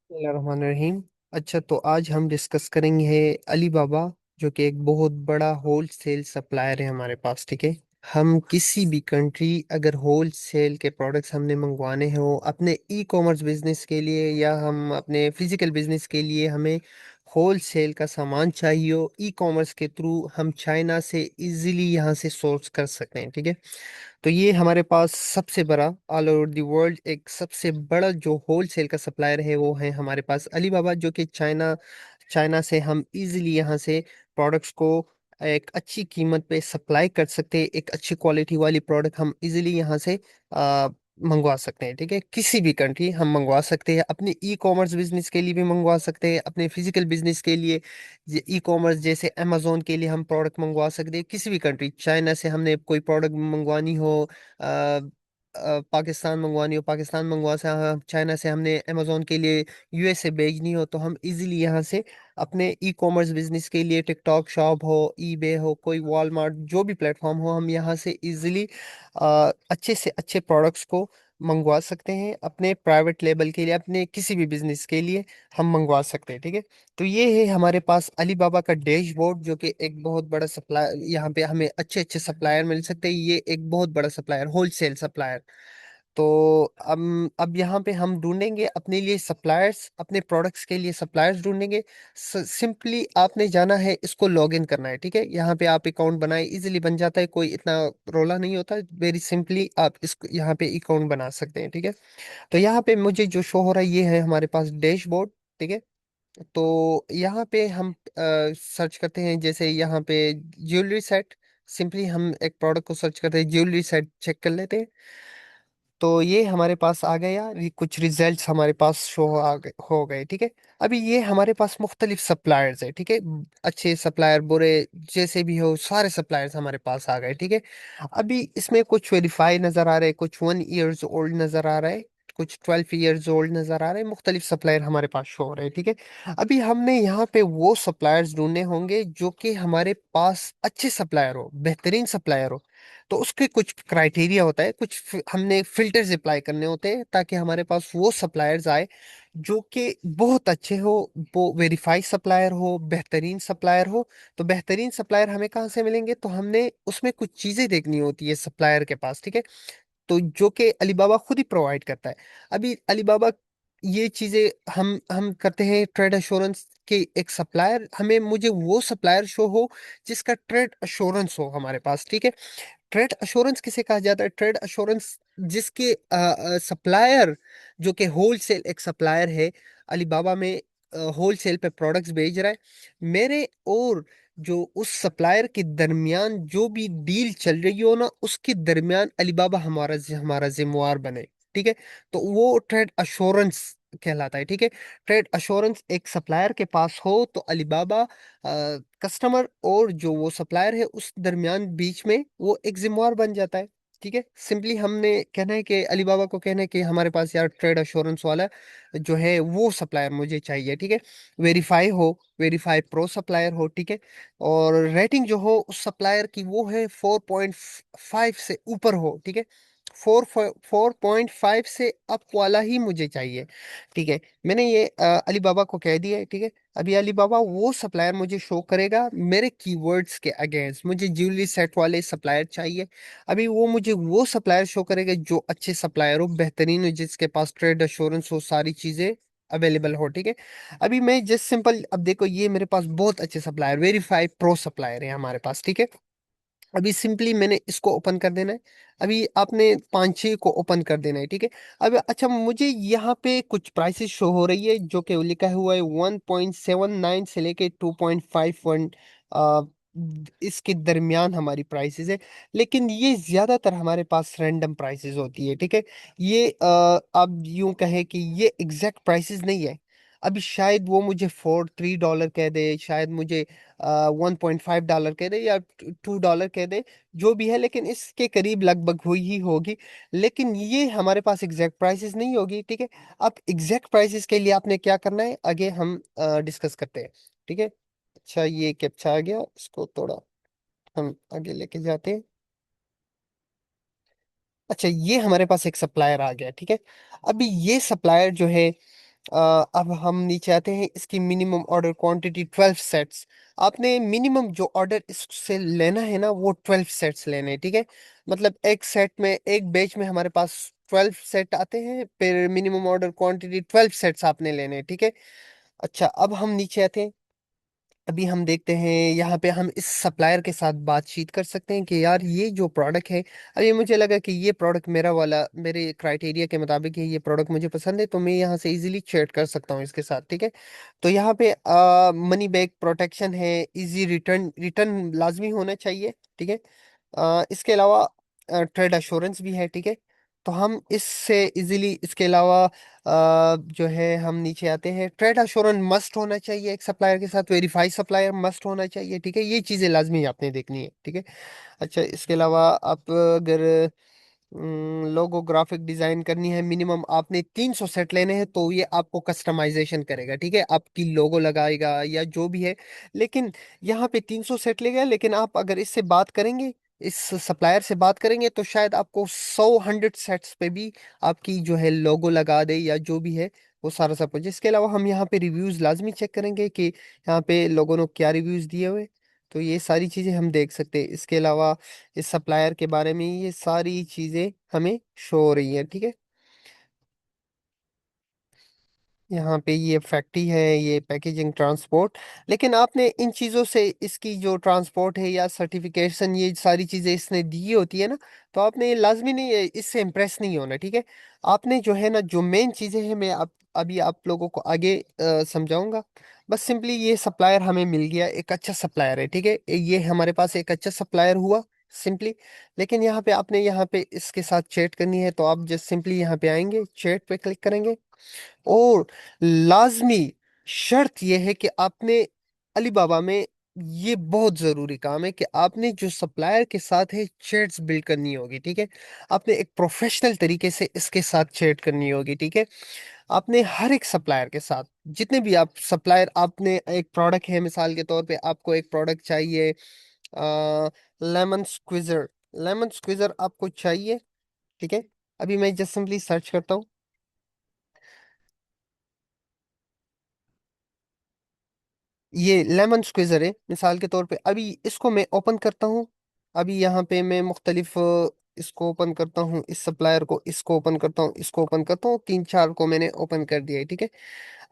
रहीम। अच्छा, तो आज हम डिस्कस करेंगे अली बाबा, जो कि एक बहुत बड़ा होल सेल सप्लायर है हमारे पास। ठीक है। हम किसी भी कंट्री अगर होल सेल के प्रोडक्ट्स हमने मंगवाने हो अपने ई कॉमर्स बिजनेस के लिए या हम अपने फिजिकल बिजनेस के लिए, हमें होल सेल का सामान चाहिए हो ई कॉमर्स के थ्रू, हम चाइना से इजीली यहाँ से सोर्स कर सकते हैं। ठीक है। तो ये हमारे पास सबसे बड़ा ऑल ओवर द वर्ल्ड एक सबसे बड़ा जो होल सेल का सप्लायर है वो है हमारे पास अली बाबा, जो कि चाइना चाइना से हम इजीली यहाँ से प्रोडक्ट्स को एक अच्छी कीमत पे सप्लाई कर सकते हैं। एक अच्छी क्वालिटी वाली प्रोडक्ट हम इजीली यहाँ से आ, मंगवा सकते हैं। ठीक है। किसी भी कंट्री हम मंगवा सकते हैं, अपने ई कॉमर्स बिजनेस के लिए भी मंगवा सकते हैं, अपने फिजिकल बिजनेस के लिए ई कॉमर्स जैसे अमेजोन के लिए हम प्रोडक्ट मंगवा सकते हैं। किसी भी कंट्री, चाइना से हमने कोई प्रोडक्ट मंगवानी हो, पाकिस्तान मंगवानी हो, पाकिस्तान मंगवा से चाइना से हमने अमेजोन के लिए यूएस से भेजनी हो, तो हम इजीली यहाँ से अपने ई कॉमर्स बिजनेस के लिए टिकटॉक शॉप हो, ईबे हो, कोई वॉलमार्ट, जो भी प्लेटफॉर्म हो, हम यहाँ से इजीली अच्छे से अच्छे प्रोडक्ट्स को मंगवा सकते हैं। अपने प्राइवेट लेबल के लिए, अपने किसी भी बिजनेस के लिए हम मंगवा सकते हैं। ठीक है। तो ये है हमारे पास अलीबाबा का डैशबोर्ड, जो कि एक बहुत बड़ा सप्लायर, यहाँ पे हमें अच्छे अच्छे सप्लायर मिल सकते हैं। ये एक बहुत बड़ा सप्लायर, होलसेल सप्लायर। तो अब यहाँ पे हम ढूंढेंगे अपने लिए सप्लायर्स, अपने प्रोडक्ट्स के लिए सप्लायर्स ढूंढेंगे। सिंपली आपने जाना है, इसको लॉग इन करना है। ठीक है। यहाँ पे आप अकाउंट बनाए, इजीली बन जाता है, कोई इतना रोला नहीं होता। वेरी सिंपली आप इसको यहाँ पे अकाउंट बना सकते हैं। ठीक है। तो यहाँ पे मुझे जो शो हो रहा है ये है हमारे पास डैशबोर्ड। ठीक है। तो यहाँ पे हम सर्च करते हैं, जैसे यहाँ पे ज्वेलरी सेट। सिंपली हम एक प्रोडक्ट को सर्च करते हैं, ज्वेलरी सेट चेक कर लेते हैं। तो ये हमारे पास आ गया, ये कुछ रिजल्ट्स हमारे पास शो हो गए। ठीक है। अभी ये हमारे पास मुख्तलिफ सप्लायर्स है। ठीक है। अच्छे सप्लायर, बुरे, जैसे भी हो, सारे सप्लायर्स हमारे पास आ गए। ठीक है। अभी इसमें कुछ वेरीफाई नजर आ रहे हैं, कुछ 1 ईयर्स ओल्ड नजर आ रहा है, कुछ 12 ईयर्स ओल्ड नजर आ रहे हैं। मुख्तलिफ सप्लायर हमारे पास शो हो रहे हैं। ठीक है। अभी हमने यहाँ पे वो सप्लायर्स ढूंढने होंगे जो कि हमारे पास अच्छे सप्लायर हो, बेहतरीन सप्लायर हो। तो उसके कुछ क्राइटेरिया होता है, कुछ हमने फिल्टर्स अप्लाई करने होते हैं, ताकि हमारे पास वो सप्लायर्स आए जो कि बहुत अच्छे हो, वो वेरीफाइड सप्लायर हो, बेहतरीन सप्लायर हो। तो बेहतरीन सप्लायर हमें कहाँ से मिलेंगे? तो हमने उसमें कुछ चीजें देखनी होती है सप्लायर के पास। ठीक है। तो जो कि अलीबाबा खुद ही प्रोवाइड करता है। अभी अलीबाबा ये चीजें हम करते हैं ट्रेड अश्योरेंस के एक सप्लायर, हमें मुझे वो सप्लायर शो हो जिसका ट्रेड अश्योरेंस हो हमारे पास। ठीक है। ट्रेड अश्योरेंस किसे कहा जाता है? ट्रेड अश्योरेंस जिसके सप्लायर, जो कि होलसेल एक सप्लायर है, अलीबाबा में होलसेल पे प्रोडक्ट्स भेज रहा है मेरे और जो उस सप्लायर के दरमियान जो भी डील चल रही हो ना, उसके दरमियान अलीबाबा हमारा जिम्मेवार बने। ठीक है। तो वो ट्रेड अश्योरेंस कहलाता है। ठीक है। ट्रेड अश्योरेंस एक सप्लायर के पास हो तो अलीबाबा कस्टमर और जो वो सप्लायर है उस दरमियान बीच में वो एक जिम्मेवार बन जाता है। ठीक है। सिंपली हमने कहना है कि अलीबाबा को कहना है कि हमारे पास यार ट्रेड अश्योरेंस वाला जो है वो सप्लायर मुझे चाहिए। ठीक है। वेरीफाई हो, वेरीफाई प्रो सप्लायर हो। ठीक है। और रेटिंग जो हो उस सप्लायर की वो है 4.5 से ऊपर हो। ठीक है। 4.5 से अप वाला ही मुझे चाहिए। ठीक है। मैंने ये अलीबाबा को कह दिया है। ठीक है। अभी अलीबाबा वो सप्लायर मुझे शो करेगा मेरे कीवर्ड्स के अगेंस्ट। मुझे ज्वेलरी सेट वाले सप्लायर चाहिए। अभी वो मुझे वो सप्लायर शो करेगा जो अच्छे सप्लायर हो, बेहतरीन हो, जिसके पास ट्रेड अश्योरेंस हो, सारी चीजें अवेलेबल हो। ठीक है। अभी मैं जस्ट सिंपल, अब देखो ये मेरे पास बहुत अच्छे सप्लायर, वेरीफाई प्रो सप्लायर है हमारे पास। ठीक है। अभी सिंपली मैंने इसको ओपन कर देना है। अभी आपने 5-6 को ओपन कर देना है। ठीक है। अब अच्छा, मुझे यहाँ पे कुछ प्राइसेस शो हो रही है जो कि लिखा हुआ है 1.79 से लेके 2.51। इसके दरमियान हमारी प्राइसेस है, लेकिन ये ज्यादातर हमारे पास रैंडम प्राइसेस होती है। ठीक है। ये आप यूं कहें कि ये एग्जैक्ट प्राइसेस नहीं है। अभी शायद वो मुझे $3 कह दे, शायद मुझे $1.5 कह दे, या $2 कह दे, जो भी है, लेकिन इसके करीब लगभग हुई ही होगी। लेकिन ये हमारे पास एग्जैक्ट प्राइसेस नहीं होगी। ठीक है। अब एग्जैक्ट प्राइसेस के लिए आपने क्या करना है आगे हम डिस्कस करते हैं। ठीक है। अच्छा, ये कैप्चा आ गया, इसको थोड़ा हम आगे लेके जाते हैं। अच्छा, ये हमारे पास एक सप्लायर आ गया। ठीक है। अभी ये सप्लायर जो है अब हम नीचे आते हैं, इसकी मिनिमम ऑर्डर क्वांटिटी 12 सेट्स। आपने मिनिमम जो ऑर्डर इससे लेना है ना, वो 12 सेट्स लेने हैं, ठीक है। मतलब एक सेट में, एक बैच में हमारे पास 12 सेट आते हैं, फिर मिनिमम ऑर्डर क्वांटिटी 12 सेट्स आपने लेने हैं, ठीक है। अच्छा, अब हम नीचे आते हैं। अभी हम देखते हैं, यहाँ पे हम इस सप्लायर के साथ बातचीत कर सकते हैं कि यार ये जो प्रोडक्ट है, अभी मुझे लगा कि ये प्रोडक्ट मेरा वाला, मेरे क्राइटेरिया के मुताबिक है, ये प्रोडक्ट मुझे पसंद है, तो मैं यहाँ से इजीली चैट कर सकता हूँ इसके साथ, ठीक है। तो यहाँ पे मनी बैक प्रोटेक्शन है, इजी रिटर्न, रिटर्न लाजमी होना चाहिए, ठीक है। इसके अलावा ट्रेड अश्योरेंस भी है, ठीक है। तो हम इससे इजीली, इसके अलावा जो है हम नीचे आते हैं, ट्रेड अश्योरेंस मस्ट होना चाहिए एक सप्लायर के साथ, वेरीफाइड सप्लायर मस्ट होना चाहिए, ठीक है। ये चीज़ें लाजमी आपने देखनी है, ठीक है। अच्छा, इसके अलावा आप अगर लोगो ग्राफिक डिजाइन करनी है, मिनिमम आपने 300 सेट लेने हैं, तो ये आपको कस्टमाइजेशन करेगा, ठीक है, आपकी लोगो लगाएगा या जो भी है। लेकिन यहाँ पे 300 सेट लेगा, लेकिन आप अगर इससे बात करेंगे, इस सप्लायर से बात करेंगे, तो शायद आपको 100 100 सेट्स पे भी आपकी जो है लोगो लगा दे या जो भी है, वो सारा सब कुछ। इसके अलावा हम यहाँ पे रिव्यूज लाजमी चेक करेंगे कि यहाँ पे लोगों ने क्या रिव्यूज दिए हुए, तो ये सारी चीजें हम देख सकते हैं। इसके अलावा इस सप्लायर के बारे में ये सारी चीजें हमें शो हो रही हैं, ठीक है। यहाँ पे ये फैक्ट्री है, ये पैकेजिंग, ट्रांसपोर्ट। लेकिन आपने इन चीज़ों से, इसकी जो ट्रांसपोर्ट है या सर्टिफिकेशन, ये सारी चीज़ें इसने दी होती है ना, तो आपने ये लाजमी नहीं है, इससे इम्प्रेस नहीं होना, ठीक है। आपने जो है ना, जो मेन चीज़ें हैं, मैं आप अभी आप लोगों को आगे समझाऊंगा। बस सिंपली ये सप्लायर हमें मिल गया, एक अच्छा सप्लायर है, ठीक है, ये हमारे पास एक अच्छा सप्लायर हुआ सिंपली। लेकिन यहाँ पे आपने, यहाँ पे इसके साथ चैट करनी है, तो आप जस्ट सिंपली यहाँ पे आएंगे, चैट पे क्लिक करेंगे। और लाजमी शर्त यह है कि आपने अलीबाबा में, ये बहुत जरूरी काम है कि आपने जो सप्लायर के साथ है, चैट्स बिल्ड करनी होगी, ठीक है। आपने एक प्रोफेशनल तरीके से इसके साथ चैट करनी होगी, ठीक है। आपने हर एक सप्लायर के साथ, जितने भी आप सप्लायर, आपने एक प्रोडक्ट है, मिसाल के तौर पे आपको एक प्रोडक्ट चाहिए, लेमन स्क्विजर, लेमन स्क्विजर आपको चाहिए, ठीक है। अभी मैं जस्ट सिंपली सर्च करता हूँ। ये लेमन स्क्वीजर है, मिसाल के तौर पे अभी इसको मैं ओपन करता हूँ। अभी यहाँ पे मैं मुख्तलिफ इसको ओपन करता हूँ, इस सप्लायर को, इसको ओपन करता हूँ, इसको ओपन करता हूँ, 3 4 को मैंने ओपन कर दिया है, ठीक है।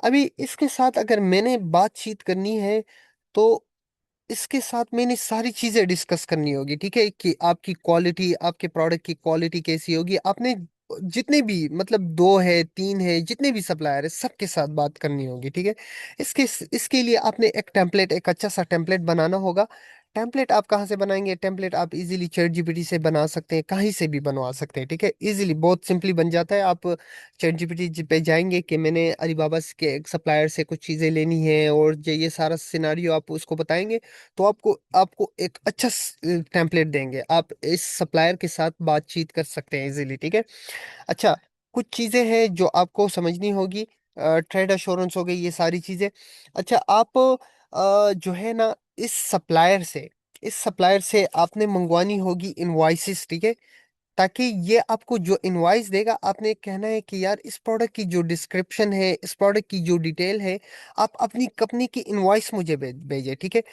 अभी इसके साथ अगर मैंने बातचीत करनी है, तो इसके साथ मैंने सारी चीजें डिस्कस करनी होगी, ठीक है, कि आपकी क्वालिटी, आपके प्रोडक्ट की क्वालिटी कैसी होगी। आपने जितने भी, मतलब 2 है 3 है, जितने भी सप्लायर है, सबके साथ बात करनी होगी, ठीक है। इसके इसके लिए आपने एक टेम्पलेट, एक अच्छा सा टेम्पलेट बनाना होगा। टेम्पलेट आप कहाँ से बनाएंगे? टेम्पलेट आप इजीली चैट जीपीटी से बना सकते हैं, कहीं से भी बनवा सकते हैं, ठीक है। इजीली, बहुत सिंपली बन जाता है। आप चैट जीपीटी पे जाएंगे कि मैंने अलीबाबा के एक सप्लायर से कुछ चीज़ें लेनी है, और जो ये सारा सिनारियो आप उसको बताएंगे, तो आपको आपको एक अच्छा टेम्पलेट देंगे, आप इस सप्लायर के साथ बातचीत कर सकते हैं इजीली, ठीक है। अच्छा, कुछ चीजें हैं जो आपको समझनी होगी, ट्रेड अश्योरेंस हो गई, ये सारी चीजें। अच्छा, आप जो है ना, इस सप्लायर से आपने मंगवानी होगी इनवॉइसेस, ठीक है। ताकि ये आपको जो इनवॉइस देगा, आपने कहना है कि यार इस प्रोडक्ट की जो डिस्क्रिप्शन है, इस प्रोडक्ट की जो डिटेल है, आप अपनी कंपनी की इनवॉइस मुझे भेजे, ठीक है।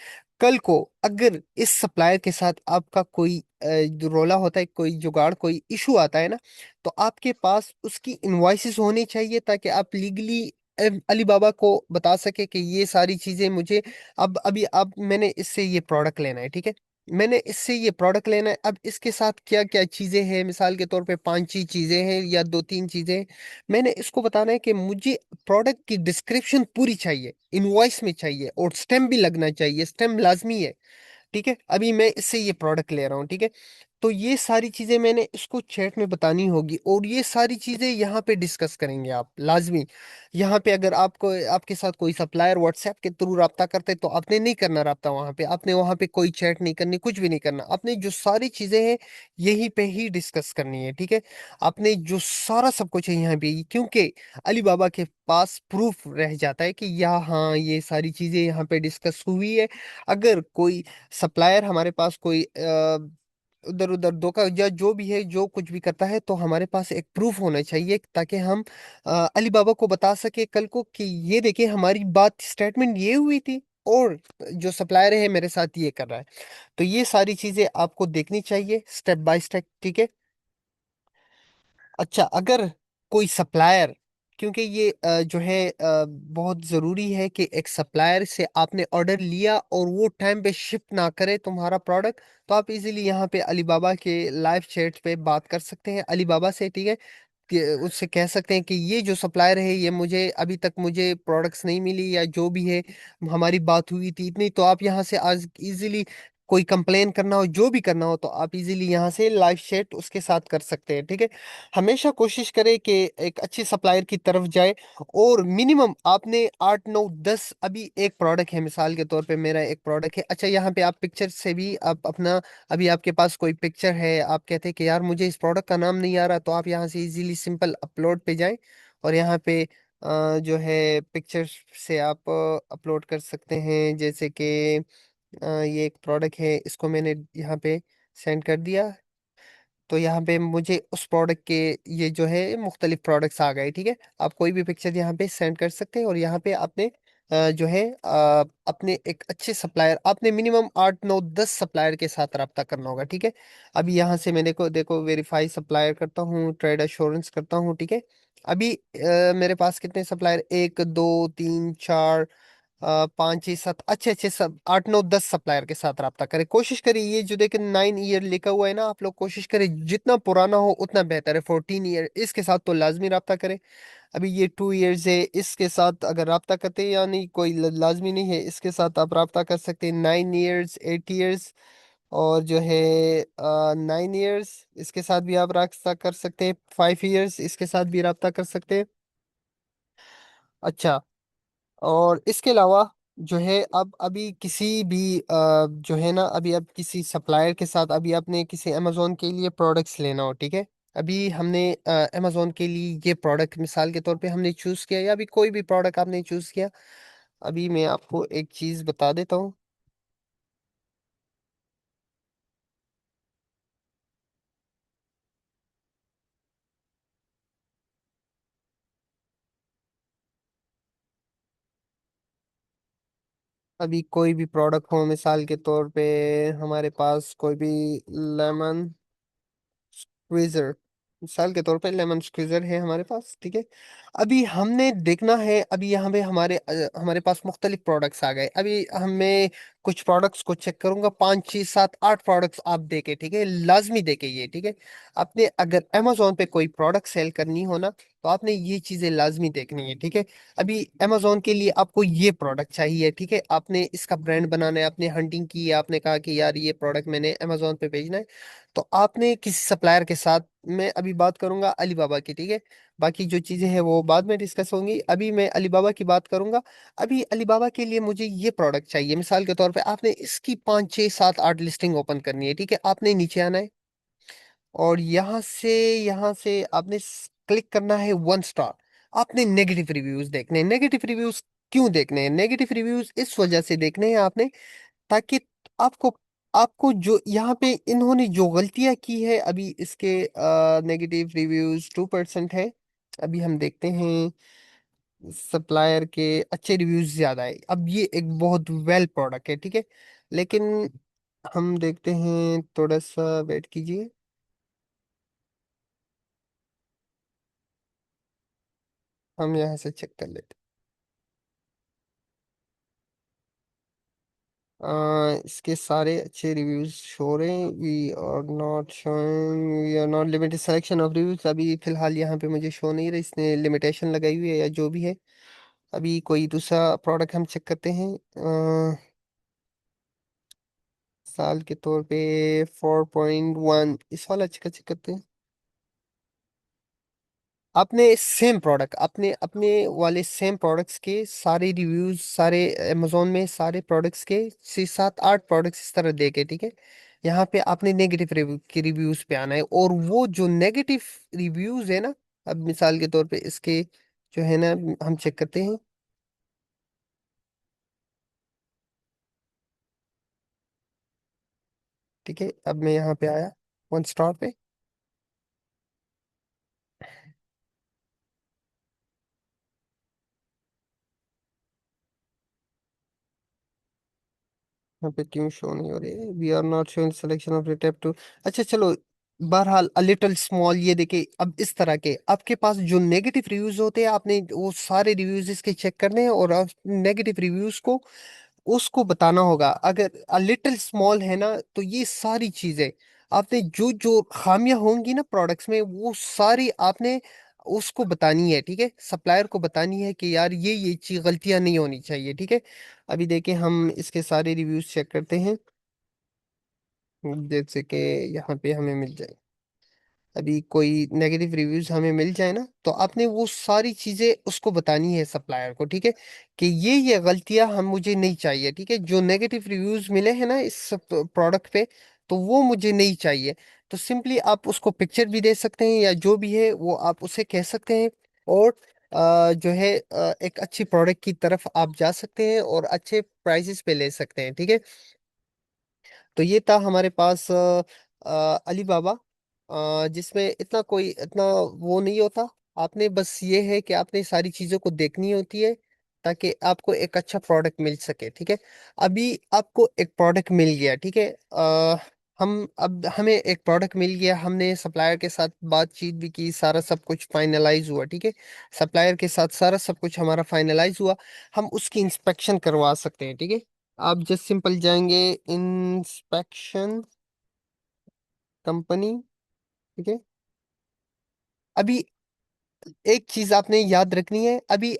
कल को अगर इस सप्लायर के साथ आपका कोई जो रोला होता है, कोई जुगाड़, कोई इशू आता है ना, तो आपके पास उसकी इनवॉइसेस होनी चाहिए, ताकि आप लीगली अलीबाबा को बता सके कि ये सारी चीजें मुझे, अब मैंने इससे ये प्रोडक्ट लेना है, ठीक है। मैंने इससे ये प्रोडक्ट लेना है, अब इसके साथ क्या क्या चीजें हैं, मिसाल के तौर पे 5 6 चीजें हैं या 2 3 चीजें हैं। मैंने इसको बताना है कि मुझे प्रोडक्ट की डिस्क्रिप्शन पूरी चाहिए, इनवॉइस में चाहिए, और स्टैम्प भी लगना चाहिए, स्टैम्प लाजमी है, ठीक है। अभी मैं इससे ये प्रोडक्ट ले रहा हूँ, ठीक है। तो ये सारी चीजें मैंने इसको चैट में बतानी होगी, और ये सारी चीजें यहाँ पे डिस्कस करेंगे आप लाजमी। यहाँ पे अगर आपको, आपके साथ कोई सप्लायर व्हाट्सएप के थ्रू रब्ता करते, तो आपने नहीं करना रब्ता वहाँ पे, आपने वहाँ पे कोई चैट नहीं करनी, कुछ भी नहीं करना, आपने जो सारी चीजें हैं यहीं पे ही डिस्कस करनी है, ठीक है। आपने जो सारा सब कुछ है यहाँ पे, क्योंकि अली बाबा के पास प्रूफ रह जाता है कि यहाँ, हाँ, ये सारी चीजें यहाँ पे डिस्कस हुई है। अगर कोई सप्लायर हमारे पास कोई उधर उधर धोखा या जो भी है, जो कुछ भी करता है, तो हमारे पास एक प्रूफ होना चाहिए ताकि हम अलीबाबा को बता सके कल को कि ये देखिए हमारी बात स्टेटमेंट ये हुई थी, और जो सप्लायर है मेरे साथ ये कर रहा है। तो ये सारी चीजें आपको देखनी चाहिए स्टेप बाय स्टेप, ठीक है। अच्छा, अगर कोई सप्लायर, क्योंकि ये जो है बहुत ज़रूरी है कि एक सप्लायर से आपने ऑर्डर लिया और वो टाइम पे शिप ना करे तुम्हारा प्रोडक्ट, तो आप इजीली यहाँ पे अलीबाबा के लाइव चैट पे बात कर सकते हैं अलीबाबा से, ठीक है। कि उससे कह सकते हैं कि ये जो सप्लायर है, ये मुझे अभी तक मुझे प्रोडक्ट्स नहीं मिली, या जो भी है हमारी बात हुई थी इतनी। तो आप यहाँ से आज इजीली कोई कंप्लेन करना हो, जो भी करना हो, तो आप इजीली यहाँ से लाइव चैट उसके साथ कर सकते हैं, ठीक है। हमेशा कोशिश करें कि एक अच्छे सप्लायर की तरफ जाए, और मिनिमम आपने 8 9 10, अभी एक प्रोडक्ट है, मिसाल के तौर पे मेरा एक प्रोडक्ट है। अच्छा, यहाँ पे आप पिक्चर से भी आप अपना, अभी आपके पास कोई पिक्चर है, आप कहते हैं कि यार मुझे इस प्रोडक्ट का नाम नहीं आ रहा, तो आप यहाँ से इजीली सिंपल अपलोड पे जाएं, और यहाँ पे जो है पिक्चर से आप अपलोड कर सकते हैं। जैसे कि ये एक प्रोडक्ट है, इसको मैंने यहाँ पे सेंड कर दिया, तो यहाँ पे मुझे उस प्रोडक्ट के ये जो है मुख्तलिफ प्रोडक्ट्स आ गए, ठीक है। आप कोई भी पिक्चर यहाँ पे सेंड कर सकते हैं, और यहाँ पे आपने जो है अपने एक अच्छे सप्लायर, आपने मिनिमम 8 9 10 सप्लायर के साथ रब्ता करना होगा, ठीक है। अभी यहाँ से मैंने को देखो वेरीफाई सप्लायर करता हूँ, ट्रेड एश्योरेंस करता हूँ, ठीक है। अभी मेरे पास कितने सप्लायर, 1 2 3 4 5 6 7, अच्छे अच्छे सब 8 9 10 सप्लायर के साथ रब्ता करें। कोशिश करें, ये जो देखें 9 ईयर लिखा हुआ है ना, आप लोग कोशिश करें जितना पुराना हो उतना बेहतर है। 14 ईयर इसके साथ तो लाजमी रब्ता करें। अभी ये 2 ईयर्स है, इसके साथ अगर रब्ता करते हैं, यानी कोई लाजमी नहीं है, इसके साथ आप रब्ता कर सकते हैं। 9 ईयर्स, 8 ईयर्स, और जो है 9 ईयर्स, इसके साथ भी आप रब्ता कर सकते हैं। 5 ईयर्स, इसके साथ भी रब्ता कर सकते हैं। अच्छा, और इसके अलावा जो है, अब अभी किसी भी जो है ना, अभी अब किसी सप्लायर के साथ, अभी आपने किसी अमेजोन के लिए प्रोडक्ट्स लेना हो, ठीक है। अभी हमने अमेजोन के लिए ये प्रोडक्ट मिसाल के तौर पे हमने चूज किया, या अभी कोई भी प्रोडक्ट आपने चूज किया। अभी मैं आपको एक चीज बता देता हूँ। अभी कोई भी प्रोडक्ट हो, मिसाल के तौर पे हमारे पास कोई भी लेमन स्क्वीजर, मिसाल के तौर पे लेमन स्क्वीजर है हमारे पास, ठीक है। अभी हमने देखना है, अभी यहाँ पे हमारे पास मुख्तलिफ प्रोडक्ट्स आ गए। अभी हमें कुछ प्रोडक्ट्स को चेक करूंगा, 5 6 7 8 प्रोडक्ट्स आप देके, ठीक है, लाजमी देके ये, ठीक है। आपने अगर अमेजोन पे कोई प्रोडक्ट सेल करनी हो ना, तो आपने ये चीजें लाजमी देखनी है, ठीक है। अभी अमेजोन के लिए आपको ये प्रोडक्ट चाहिए, ठीक है, आपने इसका ब्रांड बनाना है, आपने हंटिंग की है, आपने कहा कि यार ये प्रोडक्ट मैंने अमेजोन पे भेजना है, तो आपने किसी सप्लायर के साथ, मैं अभी बात करूंगा अलीबाबा की, ठीक है। बाकी जो चीजें हैं वो बाद में डिस्कस होंगी, अभी मैं अलीबाबा की बात करूंगा। अभी अलीबाबा के लिए मुझे ये प्रोडक्ट चाहिए, मिसाल के तौर पे आपने इसकी 5 6 7 8 लिस्टिंग ओपन करनी है, ठीक है। आपने नीचे आना है, और यहाँ से आपने क्लिक करना है 1 स्टार। आपने नेगेटिव रिव्यूज देखने हैं। नेगेटिव रिव्यूज क्यों देखने हैं? नेगेटिव रिव्यूज इस वजह से देखने हैं आपने, ताकि आपको आपको जो यहाँ पे इन्होंने जो गलतियां की है, अभी इसके नेगेटिव रिव्यूज 2% है। अभी हम देखते हैं सप्लायर के अच्छे रिव्यूज ज्यादा है। अब ये एक बहुत वेल प्रोडक्ट है, ठीक है, लेकिन हम देखते हैं, थोड़ा सा वेट कीजिए, हम यहाँ से चेक कर लेते हैं। इसके सारे अच्छे रिव्यूज शो रहे हैं। We are not limited selection of reviews, अभी फिलहाल यहाँ पे मुझे शो नहीं रहा, इसने लिमिटेशन लगाई हुई है या जो भी है। अभी कोई दूसरा प्रोडक्ट हम चेक करते हैं। साल के तौर पे 4.1, इस वाला चेक करते हैं। आपने सेम प्रोडक्ट, अपने अपने वाले सेम प्रोडक्ट्स के सारे रिव्यूज, सारे अमेजोन में सारे प्रोडक्ट्स के 6 7 8 प्रोडक्ट्स इस तरह देखे, ठीक है। यहाँ पे आपने नेगेटिव रिव्यू के रिव्यूज पे आना है, और वो जो नेगेटिव रिव्यूज है ना, अब मिसाल के तौर पे इसके जो है ना, हम चेक करते हैं। ठीक है, अब मैं यहाँ पे आया 1 स्टार पे। यहाँ पे क्यों शो नहीं हो रही है, we are not showing selection of tap to. अच्छा चलो, बहरहाल अ लिटिल स्मॉल, ये देखिए अब इस तरह के आपके पास जो नेगेटिव रिव्यूज होते हैं, आपने वो सारे रिव्यूज इसके चेक करने हैं और आप नेगेटिव रिव्यूज को उसको बताना होगा। अगर अ लिटिल स्मॉल है ना, तो ये सारी चीजें आपने जो जो खामियां होंगी ना प्रोडक्ट्स में, वो सारी आपने उसको बतानी है, ठीक है, सप्लायर को बतानी है कि यार ये चीज गलतियां नहीं होनी चाहिए, ठीक है। अभी देखिए हम इसके सारे रिव्यूज चेक करते हैं, जैसे कि यहाँ पे हमें मिल जाए, अभी कोई नेगेटिव रिव्यूज हमें मिल जाए ना, तो आपने वो सारी चीजें उसको बतानी है सप्लायर को, ठीक है, कि ये गलतियां हम मुझे नहीं चाहिए, ठीक है, जो नेगेटिव रिव्यूज मिले हैं ना इस प्रोडक्ट पे, तो वो मुझे नहीं चाहिए। तो सिंपली आप उसको पिक्चर भी दे सकते हैं या जो भी है वो आप उसे कह सकते हैं, और जो है एक अच्छी प्रोडक्ट की तरफ आप जा सकते हैं और अच्छे प्राइसेस पे ले सकते हैं, ठीक है। तो ये था हमारे पास अली बाबा, जिसमें इतना कोई इतना वो नहीं होता। आपने बस ये है कि आपने सारी चीजों को देखनी होती है ताकि आपको एक अच्छा प्रोडक्ट मिल सके, ठीक है। अभी आपको एक प्रोडक्ट मिल गया, ठीक है, हम अब हमें एक प्रोडक्ट मिल गया, हमने सप्लायर के साथ बातचीत भी की, सारा सब कुछ फाइनलाइज हुआ, ठीक है, सप्लायर के साथ सारा सब कुछ हमारा फाइनलाइज हुआ। हम उसकी इंस्पेक्शन करवा सकते हैं, ठीक है। आप जस्ट सिंपल जाएंगे इंस्पेक्शन कंपनी, ठीक है। अभी एक चीज आपने याद रखनी है, अभी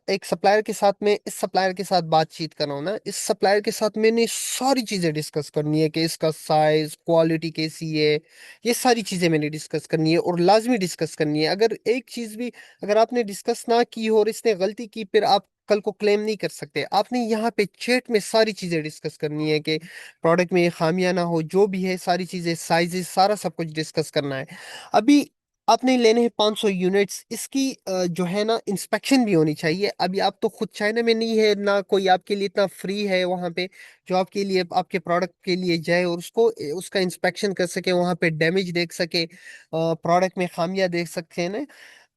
एक सप्लायर के साथ में इस सप्लायर के साथ बातचीत कर रहा हूं ना, इस सप्लायर के साथ मैंने सारी चीजें डिस्कस करनी है कि इसका साइज, क्वालिटी कैसी है, ये सारी चीजें मैंने डिस्कस करनी है और लाजमी डिस्कस करनी है। अगर एक चीज भी अगर आपने डिस्कस ना की हो और इसने गलती की, फिर आप कल को क्लेम नहीं कर सकते। आपने यहाँ पे चैट में सारी चीजें डिस्कस करनी है कि प्रोडक्ट में खामियां ना हो, जो भी है सारी चीजें, साइजेस, सारा सब कुछ डिस्कस करना है। अभी आपने लेने हैं 500 यूनिट्स, इसकी जो है ना इंस्पेक्शन भी होनी चाहिए। अभी आप तो खुद चाइना में नहीं है ना, कोई आपके लिए इतना फ्री है वहां पे जो आपके लिए आपके प्रोडक्ट के लिए जाए और उसको उसका इंस्पेक्शन कर सके, वहां पे डैमेज देख सके, प्रोडक्ट में खामियां देख सकते हैं ना।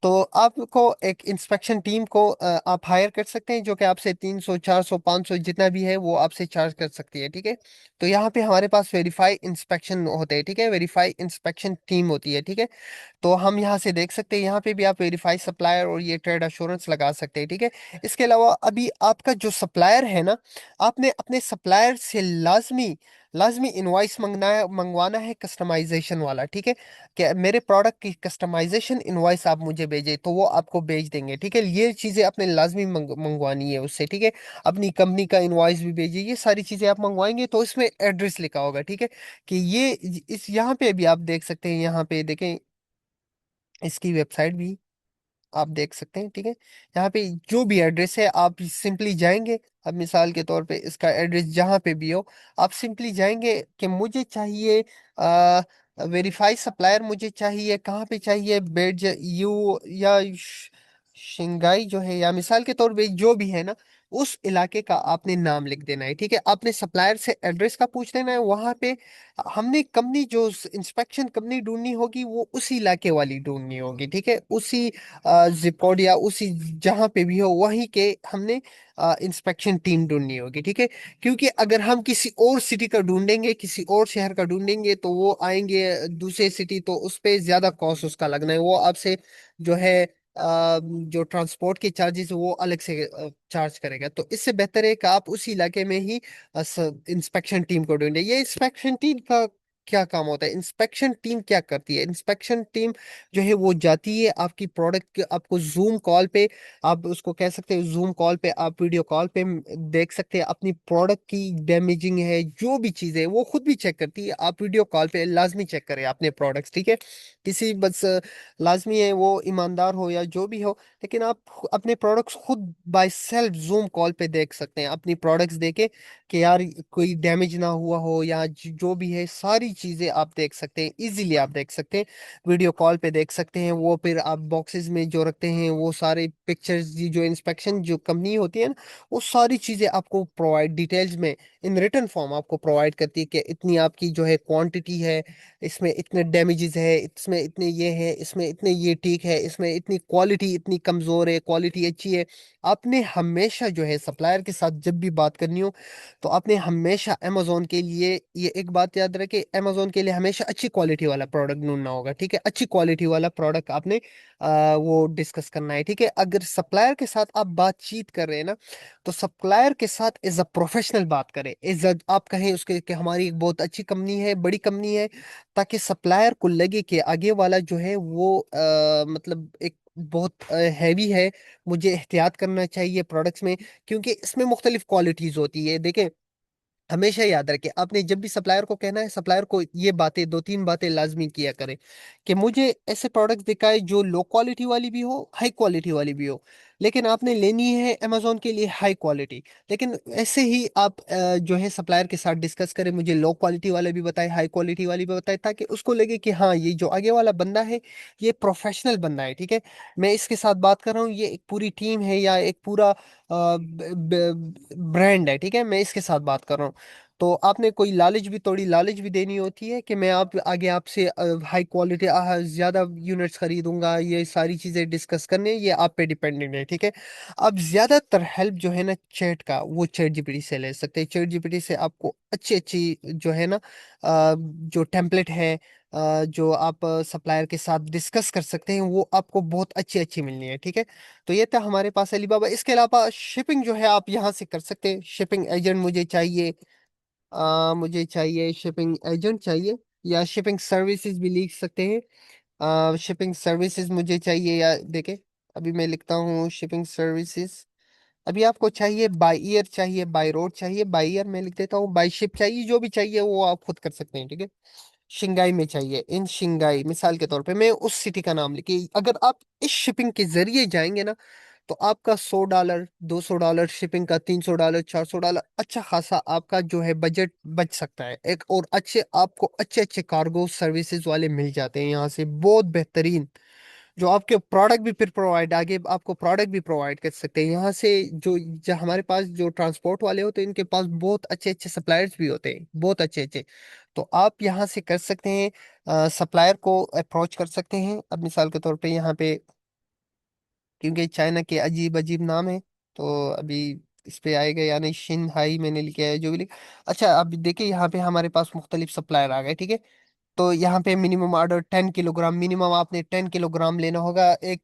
तो आपको एक इंस्पेक्शन टीम को आप हायर कर सकते हैं, जो कि आपसे 300 400 500 जितना भी है वो आपसे चार्ज कर सकती है, ठीक है। तो यहाँ पे हमारे पास वेरीफाई इंस्पेक्शन होते हैं, ठीक है, वेरीफाई इंस्पेक्शन टीम होती है, ठीक है। तो हम यहाँ से देख सकते हैं, यहाँ पे भी आप वेरीफाई सप्लायर और ये ट्रेड अश्योरेंस लगा सकते हैं, ठीक है। इसके अलावा अभी आपका जो सप्लायर है ना, आपने अपने सप्लायर से लाजमी लाजमी इनवॉइस मंगवाना है कस्टमाइजेशन वाला, ठीक है, कि मेरे प्रोडक्ट की कस्टमाइजेशन इनवॉइस आप मुझे भेजें, तो वो आपको भेज देंगे, ठीक है। ये चीजें आपने लाजमी मंगवानी है उससे, ठीक है। अपनी कंपनी का इनवॉइस भी भेजिए, ये सारी चीजें आप मंगवाएंगे तो इसमें एड्रेस लिखा होगा, ठीक है, कि ये इस यहाँ पे भी आप देख सकते हैं, यहाँ पे देखें इसकी वेबसाइट भी आप देख सकते हैं, ठीक है। यहाँ पे जो भी एड्रेस है आप सिंपली जाएंगे। अब मिसाल के तौर पे इसका एड्रेस जहाँ पे भी हो, आप सिंपली जाएंगे कि मुझे चाहिए वेरीफाई सप्लायर, मुझे चाहिए कहाँ पे चाहिए, बेड यू या शिंगाई जो है, या मिसाल के तौर पे जो भी है ना, उस इलाके का आपने नाम लिख देना है, ठीक है। आपने सप्लायर से एड्रेस का पूछ लेना है, वहां पे हमने कंपनी जो इंस्पेक्शन कंपनी ढूंढनी होगी वो उसी इलाके वाली ढूंढनी होगी, ठीक है, उसी जिप कोड या उसी जहां पे भी हो वहीं के हमने इंस्पेक्शन टीम ढूंढनी होगी, ठीक है। क्योंकि अगर हम किसी और सिटी का ढूंढेंगे, किसी और शहर का ढूंढेंगे, तो वो आएंगे दूसरे सिटी, तो उस पे ज्यादा कॉस्ट उसका लगना है, वो आपसे जो है जो ट्रांसपोर्ट के चार्जेस वो अलग से चार्ज करेगा। तो इससे बेहतर है कि आप उसी इलाके में ही इंस्पेक्शन टीम को ढूंढे। ये इंस्पेक्शन टीम का क्या काम होता है, इंस्पेक्शन टीम क्या करती है, इंस्पेक्शन टीम जो है वो जाती है आपकी प्रोडक्ट, आपको जूम कॉल पे, आप उसको कह सकते हैं जूम कॉल पे, आप वीडियो कॉल पे देख सकते हैं अपनी प्रोडक्ट की डैमेजिंग है, जो भी चीज़ है वो खुद भी चेक करती है। आप वीडियो कॉल पे लाजमी चेक करें अपने प्रोडक्ट्स, ठीक है। किसी बस लाजमी है वो ईमानदार हो या जो भी हो, लेकिन आप अपने प्रोडक्ट्स खुद बाय सेल्फ जूम कॉल पे देख सकते हैं, अपनी प्रोडक्ट्स देके कि यार कोई डैमेज ना हुआ हो या जो भी है सारी सारी चीजें आप देख सकते हैं, इजीली आप देख सकते हैं, वीडियो कॉल पे देख सकते हैं। वो फिर आप बॉक्सेस में जो रखते हैं वो सारे पिक्चर्स, जो इंस्पेक्शन जो कंपनी होती है ना, वो सारी चीजें आपको प्रोवाइड डिटेल्स में इन रिटर्न फॉर्म आपको प्रोवाइड करती है कि इतनी आपकी जो है क्वांटिटी है, इसमें इतने डैमेजेस है, इसमें इतने ये है, इसमें इतने ये ठीक है, इसमें इतनी क्वालिटी इतनी कमजोर है, क्वालिटी अच्छी है। आपने हमेशा जो है सप्लायर के साथ जब भी बात करनी हो तो आपने हमेशा अमेजोन के लिए ये एक बात याद रखें, अमेजोन के लिए हमेशा अच्छी क्वालिटी वाला प्रोडक्ट ढूंढना होगा, ठीक है। अच्छी क्वालिटी वाला प्रोडक्ट आपने वो डिस्कस करना है, ठीक है। अगर सप्लायर के साथ आप बातचीत कर रहे हैं ना, तो सप्लायर के साथ एज अ प्रोफेशनल बात करें, एज अ आप कहें उसके कि हमारी एक बहुत अच्छी कंपनी है, बड़ी कंपनी है, ताकि सप्लायर को लगे कि आगे वाला जो है वो मतलब एक बहुत हैवी है, मुझे एहतियात करना चाहिए प्रोडक्ट्स में, क्योंकि इसमें मुख्तलिफ क्वालिटीज होती है। देखें, हमेशा याद रखें, आपने जब भी सप्लायर को कहना है, सप्लायर को ये बातें, दो तीन बातें लाजमी किया करें कि मुझे ऐसे प्रोडक्ट्स दिखाए जो लो क्वालिटी वाली भी हो, हाई क्वालिटी वाली भी हो, लेकिन आपने लेनी है अमेजोन के लिए हाई क्वालिटी। लेकिन ऐसे ही आप जो है सप्लायर के साथ डिस्कस करें, मुझे लो क्वालिटी वाले भी बताए, हाई क्वालिटी वाली भी बताए, ताकि उसको लगे कि हाँ, ये जो आगे वाला बंदा है ये प्रोफेशनल बंदा है, ठीक है। मैं इसके साथ बात कर रहा हूँ, ये एक पूरी टीम है या एक पूरा ब्रांड है, ठीक है, मैं इसके साथ बात कर रहा हूँ। तो आपने कोई लालच भी, थोड़ी लालच भी देनी होती है कि मैं आप आगे आपसे हाई क्वालिटी ज्यादा यूनिट्स खरीदूंगा, ये सारी चीजें डिस्कस करने, ये आप पे डिपेंडेंट है, ठीक है। अब ज्यादातर हेल्प जो है ना चैट का, वो चैट जीपीटी से ले सकते हैं। चैट जीपीटी से आपको अच्छी अच्छी जो है ना जो टेम्पलेट है, जो आप सप्लायर के साथ डिस्कस कर सकते हैं, वो आपको बहुत अच्छी अच्छी मिलनी है, ठीक है। तो ये था हमारे पास अलीबाबा। इसके अलावा शिपिंग जो है आप यहाँ से कर सकते हैं। शिपिंग एजेंट मुझे चाहिए, मुझे चाहिए शिपिंग एजेंट चाहिए, या शिपिंग सर्विसेज भी लिख सकते हैं। शिपिंग सर्विसेज मुझे चाहिए, या देखे, अभी मैं लिखता हूँ शिपिंग सर्विसेज। अभी आपको चाहिए बाई ईयर चाहिए, बाई रोड चाहिए, बाई ईयर मैं लिख देता हूँ, बाई शिप चाहिए, जो भी चाहिए वो आप खुद कर सकते हैं, ठीक है। शिंगाई में चाहिए, इन शिंगाई मिसाल के तौर पे मैं उस सिटी का नाम लिखी, अगर आप इस शिपिंग के जरिए जाएंगे ना, तो आपका $100, $200 शिपिंग का, $300, $400 अच्छा खासा आपका जो है बजट बच सकता है। एक और अच्छे, आपको अच्छे अच्छे कार्गो सर्विसेज वाले मिल जाते हैं यहाँ से, बहुत बेहतरीन, जो आपके प्रोडक्ट भी फिर प्रोवाइड, आगे आपको प्रोडक्ट भी प्रोवाइड कर सकते हैं यहाँ से। जो हमारे पास जो ट्रांसपोर्ट वाले होते हैं, इनके पास बहुत अच्छे अच्छे सप्लायर्स भी होते हैं, बहुत अच्छे अच्छे। तो आप यहाँ से कर सकते हैं, सप्लायर को अप्रोच कर सकते हैं। अब मिसाल के तौर पे यहाँ पे, क्योंकि चाइना के अजीब अजीब नाम है, तो अभी इस पे आएगा या नहीं, शिन हाई मैंने लिखा है, जो भी लिखा। अच्छा, अब देखिए यहाँ पे हमारे पास मुख्तलिफ सप्लायर आ गए, ठीक है। तो यहाँ पे मिनिमम ऑर्डर 10 किलोग्राम, मिनिमम आपने 10 किलोग्राम लेना होगा। 1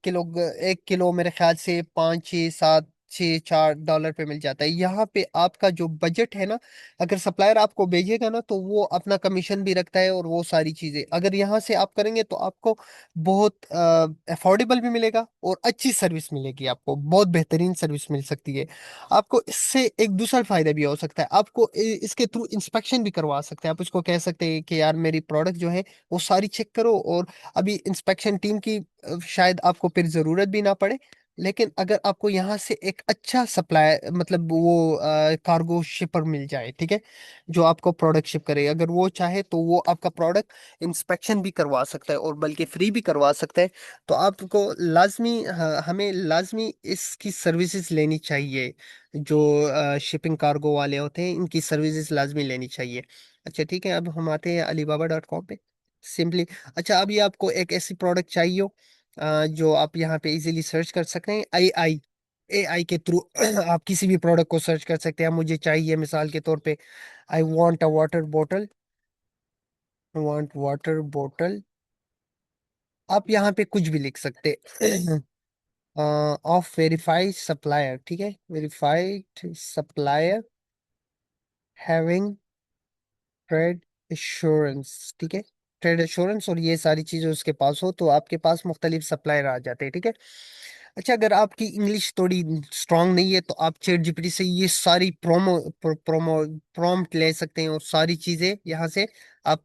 किलो मेरे ख्याल से 5, 6, 7, 6, $4 पे मिल जाता है। यहाँ पे आपका जो बजट है ना, अगर सप्लायर आपको भेजेगा ना, तो वो अपना कमीशन भी रखता है, और वो सारी चीजें अगर यहाँ से आप करेंगे तो आपको बहुत अफोर्डेबल भी मिलेगा, और अच्छी सर्विस मिलेगी, आपको बहुत बेहतरीन सर्विस मिल सकती है। आपको इससे एक दूसरा फायदा भी हो सकता है, आपको इसके थ्रू इंस्पेक्शन भी करवा सकते हैं। आप उसको कह सकते हैं कि यार मेरी प्रोडक्ट जो है वो सारी चेक करो, और अभी इंस्पेक्शन टीम की शायद आपको फिर जरूरत भी ना पड़े। लेकिन अगर आपको यहाँ से एक अच्छा सप्लाई, मतलब वो कार्गो शिपर मिल जाए, ठीक है, जो आपको प्रोडक्ट शिप करे, अगर वो चाहे तो वो आपका प्रोडक्ट इंस्पेक्शन भी करवा सकता है, और बल्कि फ्री भी करवा सकता है। तो आपको लाजमी, हमें लाजमी इसकी सर्विसेज लेनी चाहिए, जो शिपिंग कार्गो वाले होते हैं, इनकी सर्विसेज लाजमी लेनी चाहिए। अच्छा ठीक है, अब हम आते हैं alibaba.com पे सिंपली। अच्छा, अभी आपको एक ऐसी प्रोडक्ट चाहिए हो जो आप यहाँ पे इजीली सर्च कर सकते हैं। एआई के थ्रू आप किसी भी प्रोडक्ट को सर्च कर सकते हैं। मुझे चाहिए मिसाल के तौर पे, आई वॉन्ट अ वाटर बोतल, आप यहाँ पे कुछ भी लिख सकते हैं। ऑफ वेरीफाइड सप्लायर, ठीक है, verified supplier having trade assurance, ठीक है, ट्रेड एश्योरेंस, और ये सारी चीजें उसके पास हो, तो आपके पास मुख्तलिफ सप्लायर आ जाते हैं, ठीक है। अच्छा, अगर आपकी इंग्लिश थोड़ी स्ट्रांग नहीं है, तो आप चैट जीपीटी से ये सारी प्रॉम्प्ट ले सकते हैं, और सारी चीजें यहाँ से आप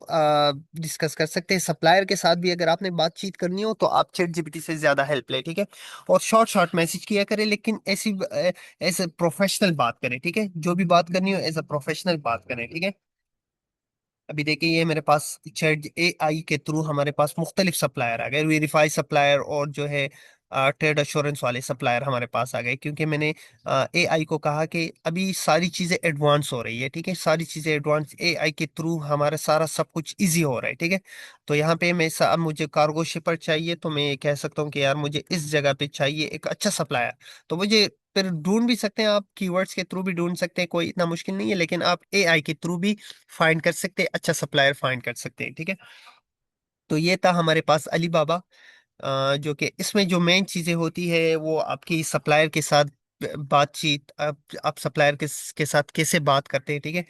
डिस्कस कर सकते हैं। सप्लायर के साथ भी अगर आपने बातचीत करनी हो, तो आप चैट जीपीटी से ज्यादा हेल्प ले, ठीक है। और शॉर्ट शॉर्ट मैसेज किया करें, लेकिन ऐसी एज ए प्रोफेशनल बात करें, ठीक है, जो भी बात करनी हो एज ए प्रोफेशनल बात करें, ठीक है। अभी देखिए ये मेरे पास चैट एआई के थ्रू हमारे पास मुख्तलिफ सप्लायर आ गए, वेरीफाई सप्लायर और जो है ट्रेड अश्योरेंस वाले सप्लायर हमारे पास आ गए, क्योंकि मैंने एआई को कहा कि अभी सारी चीजें एडवांस हो रही है, ठीक है, सारी चीजें एडवांस एआई के थ्रू हमारा सारा सब कुछ इजी हो रहा है, ठीक है। तो यहाँ पे अब मुझे कार्गो शिपर चाहिए, तो मैं कह सकता हूँ कि यार मुझे इस जगह पे चाहिए एक अच्छा सप्लायर। तो मुझे फिर ढूंढ भी सकते हैं आप, कीवर्ड्स के थ्रू भी ढूंढ सकते हैं, कोई इतना मुश्किल नहीं है, लेकिन आप एआई के थ्रू भी फाइंड कर सकते हैं, अच्छा सप्लायर फाइंड कर सकते हैं, ठीक है। तो ये था हमारे पास अलीबाबा। जो कि इसमें जो मेन चीजें होती है वो आपकी सप्लायर के साथ बातचीत, आप सप्लायर के साथ कैसे बात करते हैं, ठीक है।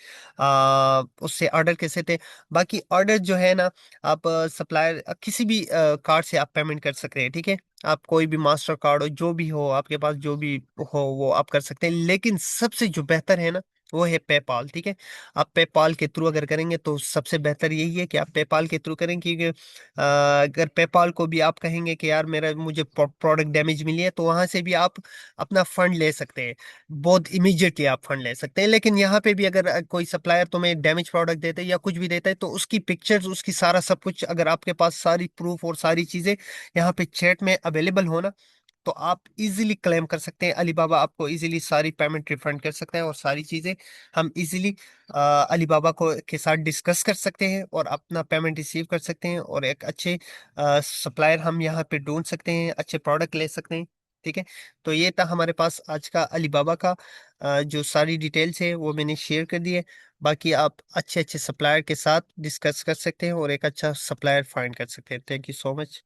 उससे ऑर्डर कैसे थे। बाकी ऑर्डर जो है ना, आप सप्लायर किसी भी कार्ड से आप पेमेंट कर सकते हैं, ठीक है। आप कोई भी मास्टर कार्ड हो, जो भी हो आपके पास, जो भी हो वो आप कर सकते हैं, लेकिन सबसे जो बेहतर है ना वो है पेपाल, ठीक है। आप पेपाल के थ्रू अगर करेंगे तो सबसे बेहतर यही है कि आप पेपाल के थ्रू करें, क्योंकि अगर पेपाल को भी आप कहेंगे कि यार मेरा मुझे प्रोडक्ट डैमेज मिली है, तो वहां से भी आप अपना फंड ले सकते हैं, बहुत इमीडिएटली आप फंड ले सकते हैं। लेकिन यहाँ पे भी अगर कोई सप्लायर तुम्हें डैमेज प्रोडक्ट देता है या कुछ भी देता है, तो उसकी पिक्चर्स, उसकी सारा सब कुछ, अगर आपके पास सारी प्रूफ और सारी चीजें यहाँ पे चैट में अवेलेबल हो ना, तो आप इजीली क्लेम कर सकते हैं। अलीबाबा आपको इजीली सारी पेमेंट रिफंड कर सकते हैं, और सारी चीजें हम इजीली अलीबाबा को के साथ डिस्कस कर सकते हैं और अपना पेमेंट रिसीव कर सकते हैं, और एक अच्छे सप्लायर हम यहाँ पे ढूंढ सकते हैं, अच्छे प्रोडक्ट ले सकते हैं, ठीक है। तो ये था हमारे पास आज का अलीबाबा का जो सारी डिटेल्स है वो मैंने शेयर कर दी है। बाकी आप अच्छे अच्छे सप्लायर के साथ डिस्कस कर सकते हैं और एक अच्छा सप्लायर फाइंड कर सकते हैं। Thank you so much.